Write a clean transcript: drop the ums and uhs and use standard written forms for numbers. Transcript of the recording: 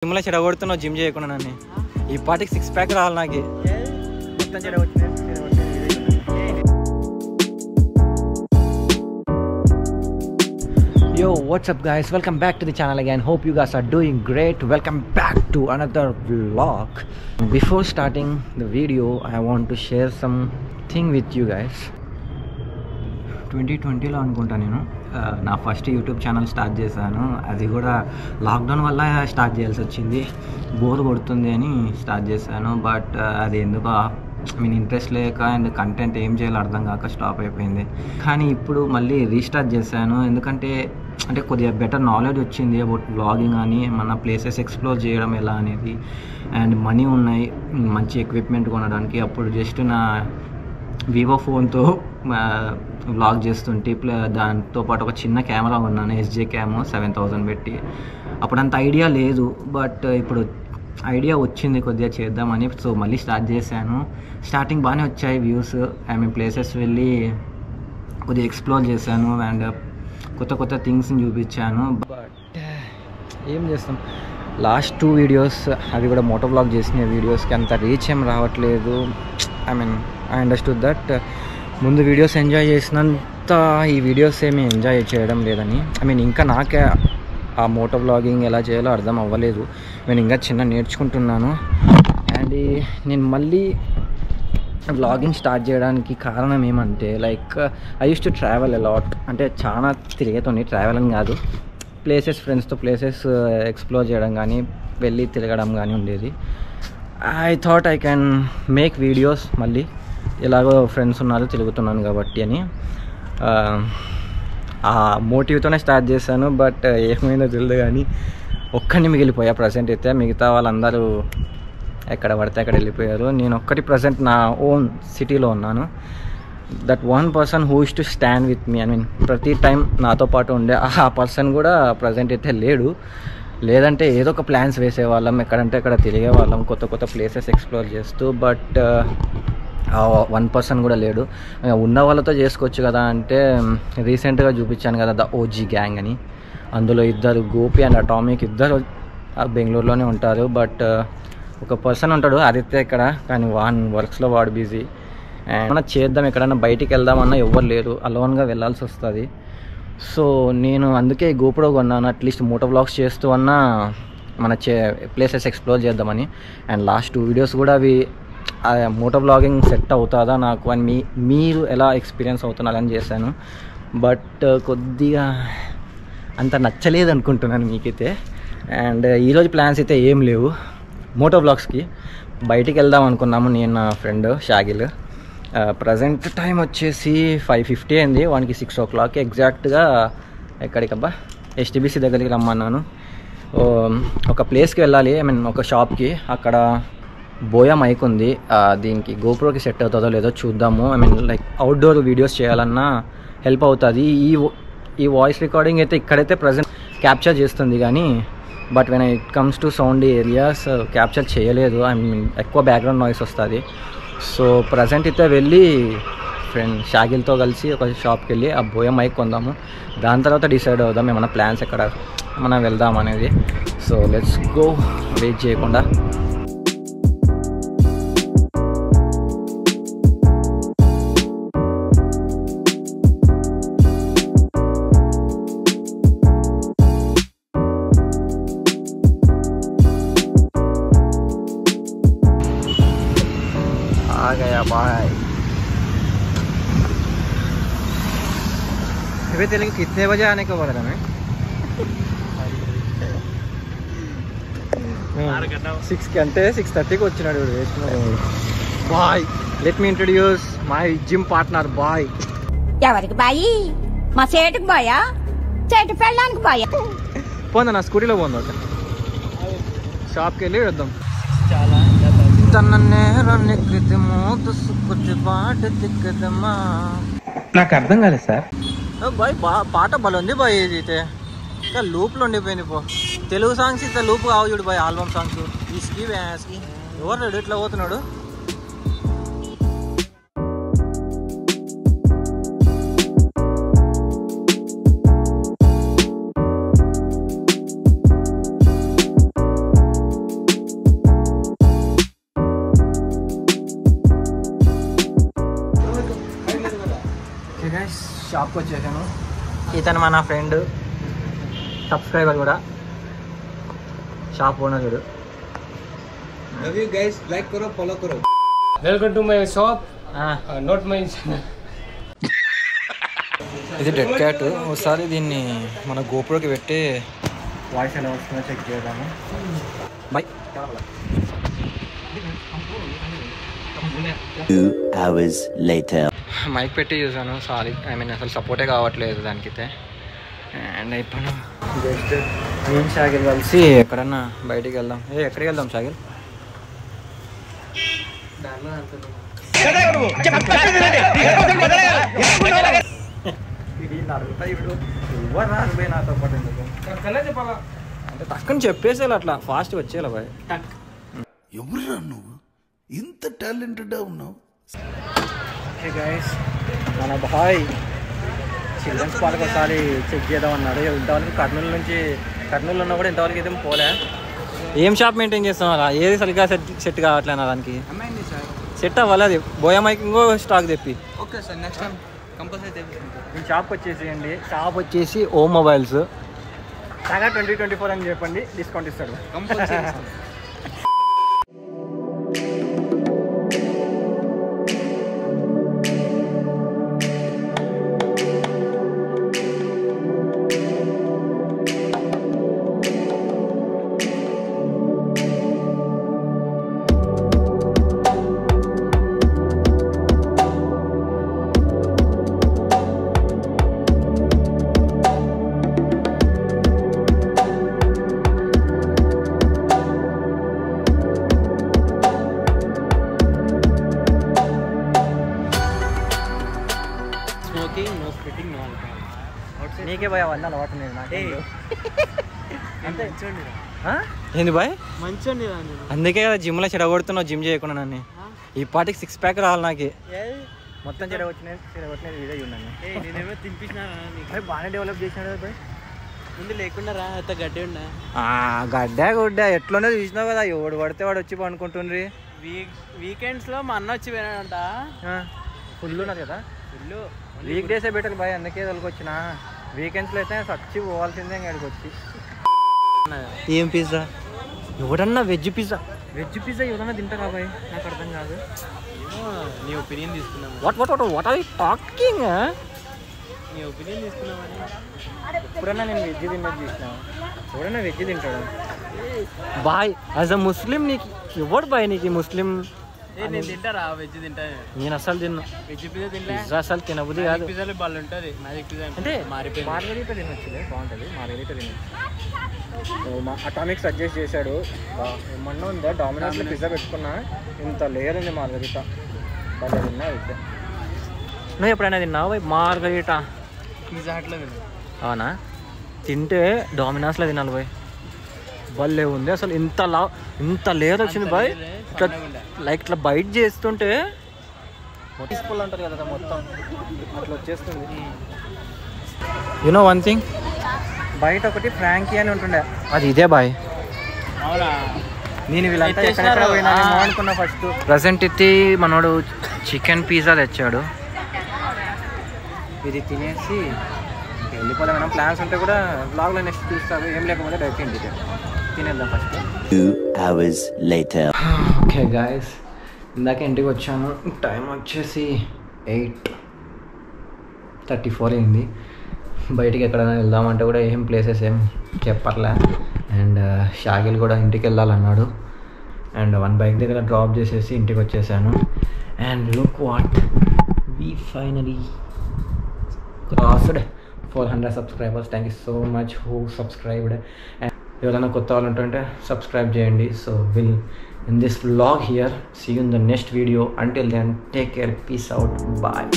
జిమ్లో చెడగొడుతున్నావు జిమ్ చేయకుండా నన్ను ఈ పాటికి 6 ప్యాక్ రావాలి నాకు మొత్తం చెడగొట్టిన Yo, what's up guys, welcome back to the channel again. Hope you guys are doing great. Welcome back to another vlog. Before starting the video, I want to share something with you guys. 2020లో అనుకుంటా నేను నా first YouTube channel start చేశాను. అది కూడా lockdown వల్ల start చేయాల్సి వచ్చింది. Bore కొడుతుంది అని స్టార్ట్ చేశాను. బట్ అది ఎందుకో ఇంట్రెస్ట్ లేక అండ్ కంటెంట్ ఏం చేయాలో అర్థం కాక స్టాప్ అయిపోయింది. కానీ ఇప్పుడు మళ్ళీ రీస్టార్ట్ చేశాను. ఎందుకంటే కొద్దిగా బెటర్ నాలెడ్జ్ వచ్చింది అబౌట్ వ్లాగింగ్ అని, మన ప్లేసెస్ ఎక్స్ప్లోర్ చేయడం ఎలా అనేది. అండ్ మనీ ఉన్నాయి మంచి ఎక్విప్మెంట్ కొనడానికి. అప్పుడు జస్ట్ నా వివో ఫోన్తో వ్లాగ్ చేస్తుంటే దాంతోపాటు ఒక చిన్న కెమెరా కొన్నాను, ఎస్జే క్యామ్ 7000 పెట్టి. అప్పుడు అంత ఐడియా లేదు, బట్ ఇప్పుడు ఐడియా వచ్చింది కొద్దిగా చేద్దామని. సో మళ్ళీ స్టార్ట్ చేశాను. స్టార్టింగ్ బాగానే వచ్చాయి వ్యూస్. ప్లేసెస్ వెళ్ళి కొద్దిగా ఎక్స్ప్లోర్ చేశాను అండ్ కొత్త కొత్త థింగ్స్ని చూపించాను. బట్ ఏం చేస్తాం, లాస్ట్ 2 వీడియోస్ అవి కూడా మోటో వ్లాగ్ చేసిన వీడియోస్కి అంత రీచ్ ఏం రావట్లేదు. ఐ అండర్స్టూడ్ దట్ ముందు వీడియోస్ ఎంజాయ్ చేసినంత ఈ వీడియోస్ ఏమీ ఎంజాయ్ చేయడం లేదని. ఇంకా నాకే ఆ మోటో వ్లాగింగ్ ఎలా చేయాలో అర్థం అవ్వలేదు. నేను ఇంకా చిన్న నేర్చుకుంటున్నాను. అండ్ నేను మళ్ళీ వ్లాగింగ్ స్టార్ట్ చేయడానికి కారణం ఏమంటే, like I use to travel allot. చాలా తిరిగేతోని, ట్రావెల్ అని కాదు, ప్లేసెస్ ఫ్రెండ్స్తో ప్లేసెస్ ఎక్స్ప్లోర్ చేయడం కానీ వెళ్ళి తిరగడం కానీ ఉండేది. I thought I can make videos మళ్ళీ, ఎలాగో ఫ్రెండ్స్ ఉన్నారు తిరుగుతున్నాను కాబట్టి అని ఆ మోటివ్తోనే స్టార్ట్ చేశాను. బట్ ఏమైందో తెలియదు కానీ ఒక్కడిని మిగిలిపోయా ప్రజెంట్ అయితే. మిగతా వాళ్ళందరూ ఎక్కడ పడితే అక్కడ వెళ్ళిపోయారు. నేను ఒక్కటి ప్రజెంట్ నా ఓన్ సిటీలో ఉన్నాను. That one person who is to stand with me, ప్రతి టైం నాతో పాటు ఉండే ఆ పర్సన్ కూడా ప్రజెంట్ అయితే లేడు. లేదంటే ఏదో ఒక ప్లాన్స్ వేసేవాళ్ళం, ఎక్కడంటే అక్కడ తిరిగే వాళ్ళం, కొత్త కొత్త ప్లేసెస్ ఎక్స్ప్లోర్ చేస్తూ. బట్ ఆ 1 పర్సన్ కూడా లేడు. ఉన్న వాళ్ళతో చేసుకోవచ్చు కదా అంటే, రీసెంట్గా చూపించాను కదా ద ఓజీ గ్యాంగ్ అని. అందులో 2 గోపి అండ్ అటామిక్, 2 బెంగళూరులోనే ఉంటారు. బట్ ఒక పర్సన్ ఉంటాడు ఆదిత్య ఇక్కడ, కానీ వర్క్స్లో వాడు బిజీ. అండ్ మనం చేద్దాం, ఎక్కడైనా బయటికి వెళ్దామన్నా ఎవ్వరు లేరు, అలోన్గా వెళ్ళాల్సి వస్తుంది. సో నేను అందుకే గోప్రో కొన్నాను. అట్లీస్ట్ మోటో వ్లాగ్స్ చేస్తూ అన్నా మన ప్లేసెస్ ఎక్స్ప్లోర్ చేద్దామని. అండ్ లాస్ట్ 2 వీడియోస్ కూడా అవి మోటో వ్లాగింగ్ సెట్ అవుతుందా నాకు అని, మీరు ఎలా ఎక్స్పీరియన్స్ అవుతున్నారని చేశాను. బట్ కొద్దిగా అంత నచ్చలేదు అనుకుంటున్నాను మీకైతే. అండ్ ఈరోజు ప్లాన్స్ అయితే ఏం లేవు. మోటో వ్లాగ్స్కి బయటికి వెళ్దాం అనుకున్నాము నేను, నా ఫ్రెండ్ షాగిల్. ప్రజెంట్ టైం వచ్చేసి 5:50 అయింది. వానికి 6 o'clock ఎగ్జాక్ట్గా ఎక్కడికబ్బా HTBC దగ్గరికి రమ్మన్నాను. ఒక ప్లేస్కి వెళ్ళాలి, ఒక షాప్కి. అక్కడ బోయా మైక్ ఉంది, దీనికి గోప్రోకి సెట్ అవుతుందో లేదో చూద్దాము. లైక్ అవుట్డోర్ వీడియోస్ చేయాలన్నా హెల్ప్ అవుతుంది. ఈ వాయిస్ రికార్డింగ్ అయితే ఇక్కడైతే ప్రజెంట్ క్యాప్చర్ చేస్తుంది, కానీ but when it comes to sound areas capture చేయలేదు. ఎక్కువ బ్యాక్గ్రౌండ్ నాయిస్ వస్తుంది. సో ప్రజెంట్ అయితే వెళ్ళి ఫ్రెండ్ షాగిల్తో కలిసి ఒక షాప్కి వెళ్ళి ఆ బోయా మైక్ కొందాము. దాని తర్వాత డిసైడ్ అవుదాం ఏమైనా ప్లాన్స్ ఎక్కడ మనం వెళ్దాం అనేది. సో లెట్స్ గో, వెయిట్ చేయకుండా. आ गया भाई. अभी तेरे को कितने बजे आने को बोला था मैं? 6 घंटे 6:30 को వచ్చినాడు బాయ్. Let me introduce my gym partner బాయ్. ఎవరికి బాయి? మా సేటుకు బాయా? సేటు పెళ్ళానికి బాయా? పోందా, నా స్కూటీలో పోందా, షాప్కి వెళ్ళి వద్దాం. చాలా నాకు అర్థం కాలేదు సార్. బాయ్ పాట బలుంది బాయ్. ఇది అయితే ఇంకా లూప్లో ఉండిపోయింది. తెలుగు సాంగ్స్ ఇంత లూప్ కావు చూడు బాయ్, ఆల్బమ్ సాంగ్స్. ఈ వ్యాస్కి ఎవరు ఇట్లా పోతున్నాడు. షాప్కి వచ్చేసాను. ఇతను మన ఫ్రెండ్ సబ్స్క్రైబర్ కూడా, షాప్ ఓనర్ చూడు. Love you guys, like करो, follow करो. Welcome to my shop. Not my. ఇది డెడ్ క్యాట్. ఒకసారి దీన్ని మన గోపురోకి పెట్టి వాయిస్ ఎలా వస్తుందో చెక్ చేద్దాము. బై. 2 hours later. మైక్ పెట్టి చూసాను, సారీ అసలు సపోర్టే కావట్లేదు దానికైతే. అండ్ ఇప్పుడు జస్ట్ నేను షాగిల్ కలిసి ఎక్కడన్నా బయటికి వెళ్దాం. ఎక్కడికి వెళ్దాం షాగిల్? నాతో పాటు చెప్పాలా అంటే తక్కువ చెప్పేసేలా, అట్లా ఫాస్ట్ వచ్చేలా బాయ్. ఎవరురా నువ్వు ఇంత టాలెంటెడ్ ఉన్నావు? ఓకే గైస్, మన బాయ్ చిల్డ్రన్స్ పార్క్ ఒకసారి చెక్ చేద్దాం అన్నాడు. ఇంతవరకు కర్నూలు ఉన్నా కూడా ఇంతవరకు అయితే పోలే. ఏం షాప్ మెయింటైన్ చేస్తాం అలా? ఏది సరిగ్గా సెట్ కావట్లేనా దానికి? సెట్ అవ్వాలి. బోయా మైక్ ఇంకో స్టాక్ తెప్పి. Okay sir, next time compulsory తెప్పిస్తాను. ఈ షాప్ వచ్చేసేయండి. షాప్ వచ్చేసి ఓమ్ మొబైల్స్. సగా 2024 అని చెప్పండి, డిస్కౌంట్ ఇస్తాడు compulsory. Smoking, no splitting, no alcohol. నీకే బాయ్ అవన్నీ అలవాటు లేదు నాకు. అంటే ఏంది బాయ్? మంచి అందుకే కదా జిమ్లో చెడగొడుతున్నావు, జిమ్ చేయకుండా నన్ను. ఈ పాటికి 6 ప్యాక్ రావాలి నాకు. మొత్తం చెడగొట్టినది వీడియో చూడండి. నేనేమో తినిపించినా బాగానే డెవలప్ చేసినాడు బాయ్. ముందు లేకుండా రా, అంత గడ్డి ఉన్నా. గుడ్డ ఎట్లనే చూసినావు కదా, ఎవడు పడితే వాడు వచ్చి పండుకుంటుండ్రి. వీకెండ్స్లో మా అన్న వచ్చి పోయినాడంట. ఫుల్ ఉన్నది కదా. వీక్ డేసే బెటర్ బాయ్, అందుకే తొలకొచ్చిన. వీకెండ్స్లో అయితే సచ్చి పోవాల్సిందే ఇక్కడికి వచ్చి. ఏం పిజ్జా? ఎవడన్నా వెజ్ పిజ్జా ఎవడన్నా తింటారా బాయ్? నాకు అర్థం కాదు. నీ ఒపీనియన్ తీసుకున్నాము. What are you talking? నీ ఒపీనియన్ తీసుకున్నామని. ఎప్పుడన్నా నేను వెజ్ తిన్నది చూసినా? ఎవడన్నా వెజ్ తింటాడు బాయ్? యాజ్ అ ముస్లిం నీకు ఎవడు బాయ్ నీకు ముస్లిం? నేను తింటారా వెజ్ తింటా. నేను అసలు తిన్నా వెజ్ పిజ్జా తింటా. పిజ్జా అసలు తినబుద్ధి కాదు. పిజ్జాలో బాగా ఉంటుంది. మ్యాజిక్ పిజ్జా అంటే మారిపోయింది. మార్గరీటా తినొచ్చులే, బాగుంటుంది. మార్గరీటా తినొచ్చు. మా అటామిక్ సజెస్ట్ చేశాడు. ఏమన్నా ఉందా? డామినోస్లో పిజ్జా పెట్టుకున్నా, ఇంత లేయర్ ఉంది మార్గరీటా. బాగా తిన్నా అయితే. నువ్వు ఎప్పుడైనా తిన్నావు మార్గరీటా? పిజ్జా హట్లో తిన్నా. అవునా? తింటే డామినోస్లో తినాలి బాయ్. భలే ఉంది అసలు. ఇంత లేయర్ వచ్చింది బాయ్. ఇట్లా లైక్ ఇట్లా బైట్ చేస్తుంటే పీస్ఫుల్ అంటారు కదా మొత్తం, అట్లా వచ్చేస్తుంది. యూనో వన్ థింగ్, బయట ఒకటి ఫ్రాంకీ అని ఉంటుండే, అది ఇదే బాయ్. అవునా? నేను వీళ్ళంతా ఎక్కడెక్కడ పోయినానేమో అనుకున్నా ఫస్ట్. ప్రజెంట్ ఇది మనోడు చికెన్ పిజ్జా తెచ్చాడు. ఇది తినేసి వెళ్ళిపోలే. మనం ప్లాన్స్ ఉంటే కూడా బ్లాగ్లో నెక్స్ట్ చూస్తారు. ఏం లేకపోతే డైరెక్ట్ ఇంటికి తినేద్దాం first. 2 hours later. Okay guys, ఇందాక ఇంటికి వచ్చాను. టైం వచ్చేసి 8:34 అయింది. బయటికి ఎక్కడైనా వెళ్దామంటే కూడా ఏం ప్లేసెస్ ఏం చెప్పట్లే. అండ్ షాగిల్ కూడా ఇంటికి వెళ్ళాలన్నాడు. అండ్ 1 బైక్ దగ్గర డ్రాప్ చేసేసి ఇంటికి వచ్చేసాను. And look what we finally crossed 400 subscribers. Thank you so much who subscribed. And ఎవరైనా కొత్త వాళ్ళు ఉంటుంటే సబ్స్క్రైబ్ చేయండి. So will in this vlog here. See you in the next video. Until then, take care. Peace out. Bye.